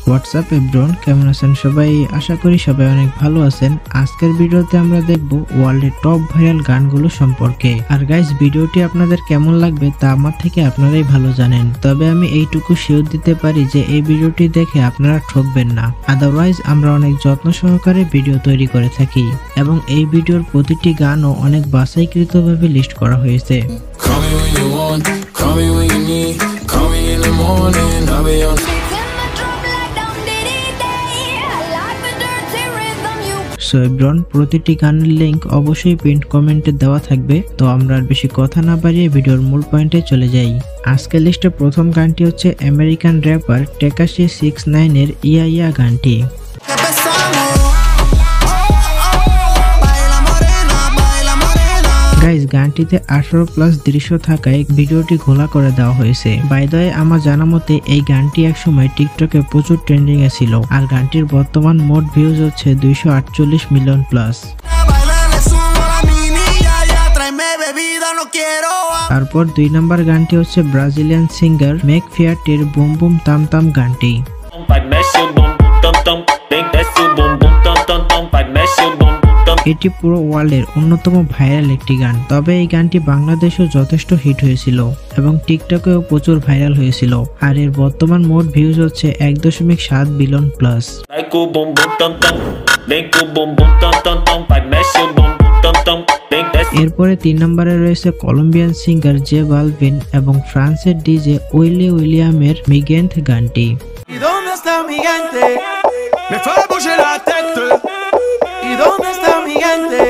WhatsApp everyone, কেমন আছেন সবাই? আশা করি সবাই অনেক ভালো আছেন। আজকের ভিডিওতে আমরা দেখব ওয়ার্ল্ডের টপ ভাইরাল গানগুলো সম্পর্কে। আর গাইস, ভিডিওটি আপনাদের কেমন লাগবে তা আমার থেকে আপনারাই ভালো জানেন। তবে আমি এইটুকু শিওর দিতে পারি যে এই ভিডিওটি দেখে আপনারা ঠকবেন না। আদারওয়াইজ আমরা অনেক যত্ন সহকারে ভিডিও তৈরি করে থাকি এবং এই ভিডিওর প্রতিটি গানও অনেক বাছাইকৃতভাবে লিস্ট করা হয়েছে। সো এভরিওয়ান, প্রতিটি গানের লিংক অবশ্যই পিন কমেন্টে দেওয়া থাকবে। তো আমরা আর বেশি কথা না বাড়িয়ে ভিডিওর মূল পয়েন্টে চলে যাই। আজকের লিস্টে প্রথম গানটি হচ্ছে আমেরিকান র্যাপার টেকাশি 6ix9ine এর ইয়া ইয়া গানটি। গাইস, গানটিতে 18+ দৃশ্য থাকায় ভিডিওটি ঘোলা করে দেওয়া হয়েছে। বাই দ্য ওয়ে, আমার জানা মতে এই গানটি একসময় টিকটকে প্রচুর ট্রেন্ডিং এ ছিল আর গানটির বর্তমান মোট ভিউজ হচ্ছে 248 মিলিয়ন প্লাস। তারপর 2 নম্বর গানটি হচ্ছে ব্রাজিলিয়ান সিঙ্গার মেক ফিয়ার্টের বুম বুম তাম তাম গানটি। এটি পুরো ওয়ার্ল্ডের অন্যতম ভাইরাল একটি গান। তবে এই গানটি বাংলাদেশেও যথেষ্ট হিট হয়েছিল এবং টিকটকেও প্রচুর ভাইরাল হয়েছিল আর এর বর্তমান মোট ভিউজ হচ্ছে 1.7 বিলিয়ন প্লাস। এরপরে 3 নম্বরে রয়েছে কলম্বিয়ান সিঙ্গার জে বালভিন এবং ফ্রান্সের ডিজে উইলি উইলিয়ামের মিগেন্থ গানটি।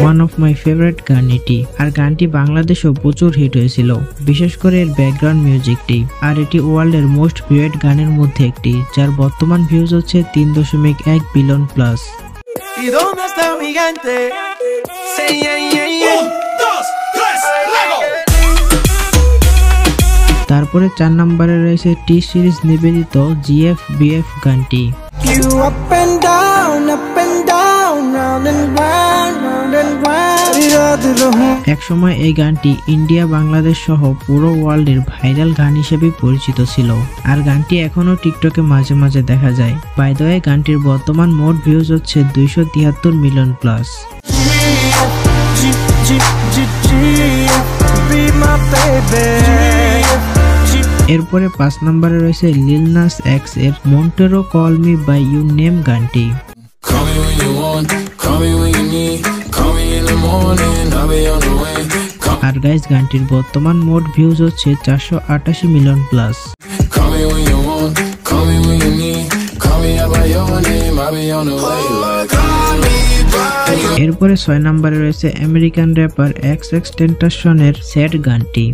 ওয়ান অফ মাই ফেভারিট গান এটি। আর গানটি বাংলাদেশেও প্রচুর হিট হয়েছিল, বিশেষ করে এর ব্যাকগ্রাউন্ড মিউজিকটি। আর এটি ওয়ার্ল্ডের মোস্ট ভিউড গানের মধ্যে একটি, যার বর্তমান ভিউজ হচ্ছে 3.1 বিলিয়ন প্লাস। তারপরে 4 নম্বরে রয়েছে টি সিরিজ নিবেদিত GFBF গানটি। একসময় এই গানটি ইন্ডিয়া, বাংলাদেশ সহ পুরো ওয়ার্ল্ডের ভাইরাল গান হিসেবে পরিচিত ছিল আর গানটি এখনো টিকটকে মাঝে মাঝে দেখা যায়। বাই দ্য ওয়ে, গানটির বর্তমান মোট ভিউজ হচ্ছে 273 মিলিয়ন প্লাস। এরপরে 5 নম্বরে রয়েছে লিল নাস এক্স এর Montero call me by your name গানটি। আর গাইস, গানটির বর্তমান মোট ভিউজ হচ্ছে 488 মিলিয়ন প্লাস। এরপরে 6 নম্বরে রয়েছে আমেরিকান র্যাপার XXXTentacion এর স্যাড গানটি।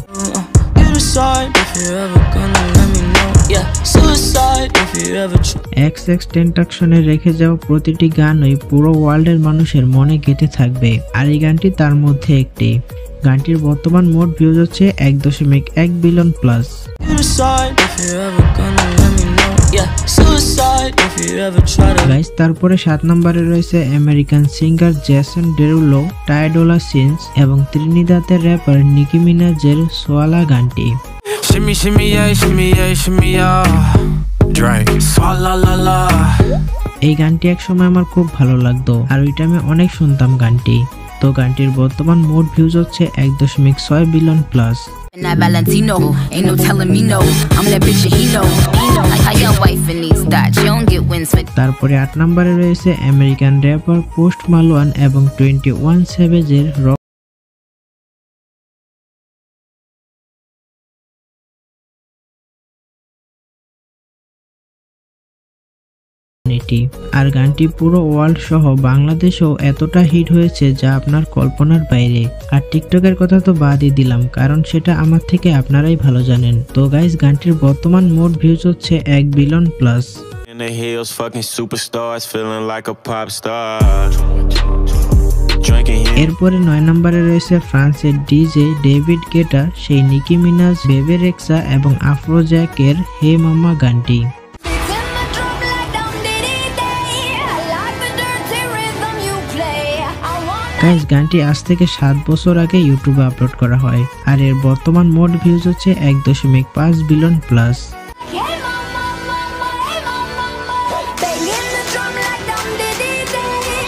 XXXTentacion এর রেখে যাওয়া প্রতিটি গানই পুরো ওয়ার্ল্ডের মানুষের মনে গেঁথে থাকবে আর এই গানটি তার মধ্যে একটি। গানটির বর্তমান মোট ভিউজ হচ্ছে 1.1 বিলিয়ন প্লাস। গাইস, তারপরে 7 নম্বরে রয়েছে আমেরিকান সিঙ্গার জেসন ডেরুলো টাইডোলা সিন্স এবং ত্রিনিদাদের র্যাপার নিকি মিনাজের সোয়ালা গানটি। এই গানটি একসময় আমার খুব ভালো লাগতো আর ওইটা আমি অনেক শুনতাম গানটি। তো গানটির বর্তমান মোট ভিউজ হচ্ছে 1.6 বিলিয়ন প্লাস। তারপরে 8 নম্বরে রয়েছে আমেরিকান র্যাপার পোস্ট মালোয়ান এবং 21 স্যাভেজের আর গানটি পুরো ওয়ার্ল্ড সহ বাংলাদেশেও এতটা হিট হয়েছে যা আপনার কল্পনার বাইরে। আর টিকটকের কথা তো বাদই দিলাম, কারণ সেটা আমার থেকে আপনারাই ভালো জানেন। তো গাইস, গানটির বর্তমান মোট ভিউজ হচ্ছে 1 বিলিয়ন প্লাস। এরপরে 9 নম্বরে রয়েছে ফ্রান্সের ডিজে ডেভিড গেটা সেই নিকি মিনাজ, বেবে রেক্সা এবং আফ্রোজ্যাকের হে মামা গানটি। গাইস, গানটি আজ থেকে 7 বছর আগে ইউটিউবে আপলোড করা হয় আর এর বর্তমান মোট ভিউজ হচ্ছে 1.5 বিলিয়ন প্লাস।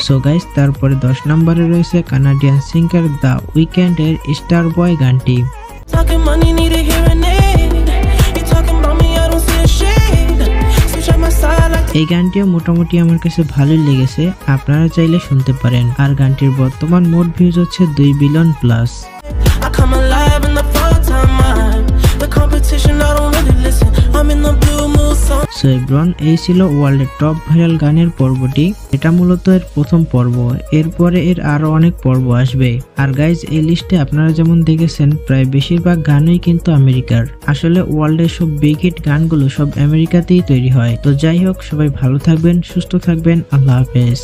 সো গাইস, তারপরে 10 নম্বরে রয়েছে কানাডিয়ান সিঙ্গার দ্য উইকেন্ড এর স্টার বয় গানটি। এই গানটিও মোটামুটি আমার কাছে ভালোই লেগেছে, আপনারা চাইলে শুনতে পারেন। আর গানটির বর্তমান মোট ভিউজ হচ্ছে 2 বিলিয়ন প্লাস। সো এভরিওয়ান, এই ছিল ওয়ার্ল্ডের টপ ভাইরাল গানের পর্বটি। এটা মূলত এর প্রথম পর্ব, এরপরে এর আরো অনেক পর্ব আসবে। আর গাইজ, এই লিস্টে আপনারা যেমন দেখেছেন প্রায় বেশিরভাগ গানই কিন্তু আমেরিকার। আসলে ওয়ার্ল্ডের সব বিগ হিট গানগুলো সব আমেরিকাতেই তৈরি হয়। তো যাই হোক, সবাই ভালো থাকবেন, সুস্থ থাকবেন, আল্লাহ হাফেজ।